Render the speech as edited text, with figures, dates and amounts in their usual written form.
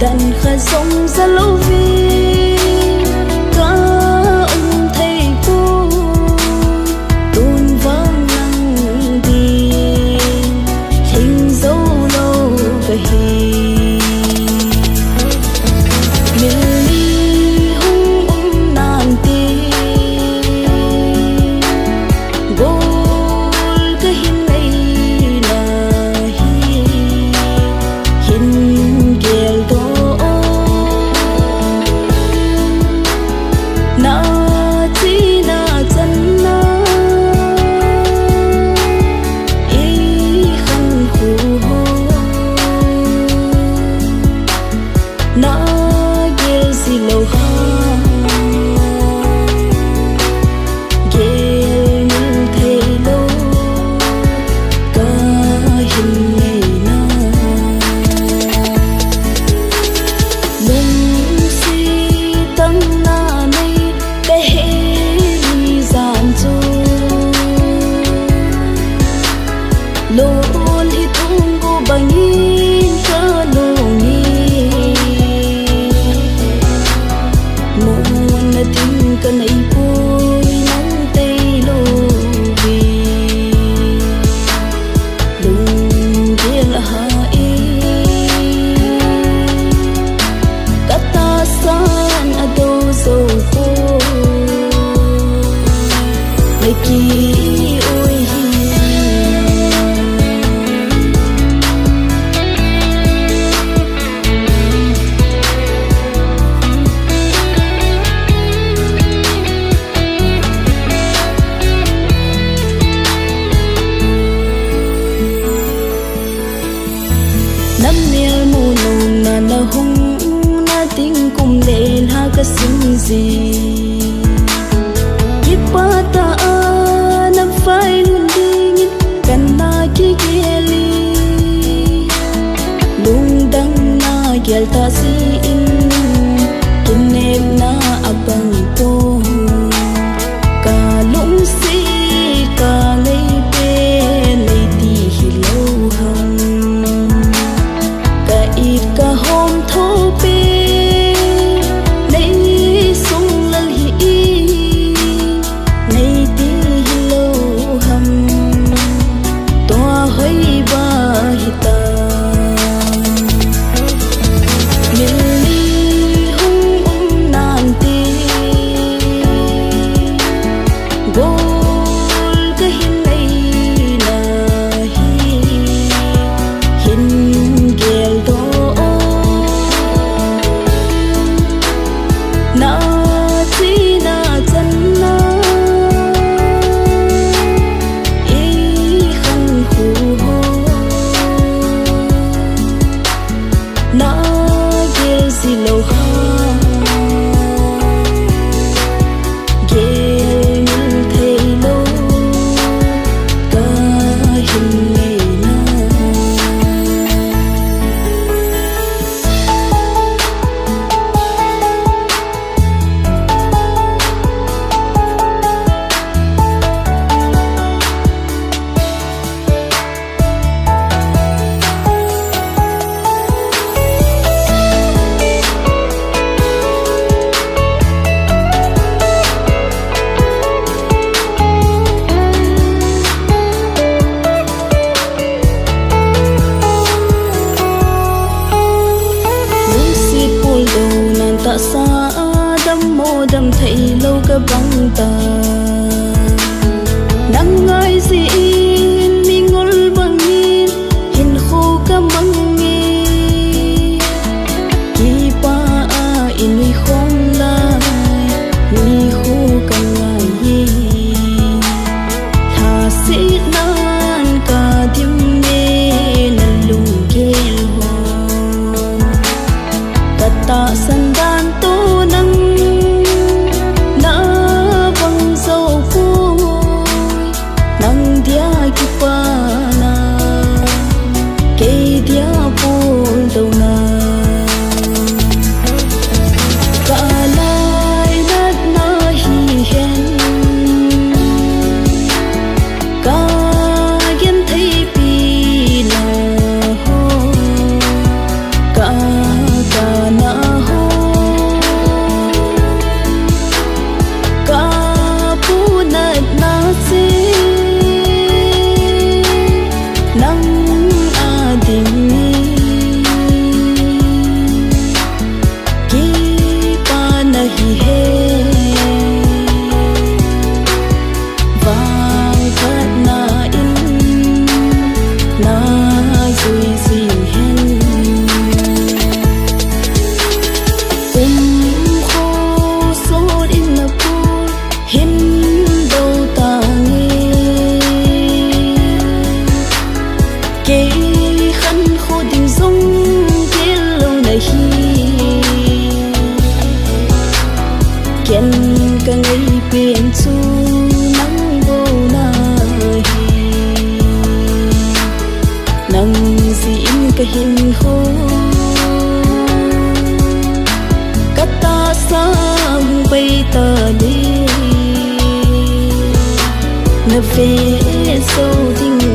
đàn khá giống ra lâu vì cả ông thầy cô tôn vang lăng đi hình dấu lâu về hình mình hung nàng ti gol cái hình này là hình gel đó na chi na chân na ý khăn khu ho na gel si lâu ha gel nhìn thấy lâu cả hình ngày na lung si tăng na này để hi gian chu lol hi tung go bangin ka longi mon na tin ka nai poi nang tei lo vi lung gel ha e kata san ado zo ko leki oi nam nel mu nung na na hung na ting kum le ha ka sim gì kipata na fai lun ding kan na ki geli lung dang na gel ta si in kinep na abang to ka lung si ka lei pe lei ti hilo hang ka it ka hom tho pe nei sung lal hi nei ti hilo ham to hoi ba hi ta milli hung nan ti gol ka hin nei na hin gel do na chi na chân na ý khăn khu ho na gel si lâu ha gel nhìn thấy lâu cả hình ngày na ta xa đâm mô đâm thấy lâu cái băng ta nắng ngơi gì mi ngol băng nhìn hình khô cái băng nghe kỳ pa in mi không lại mi khô cái ngày thà sĩ nan cả tim nghe năn lung gel hồn kata sandan to nang na bang zo ngày biển chu nắng vô na nắng xin cái hình hô cắt ta sang bay ta đi nấp về sâu tình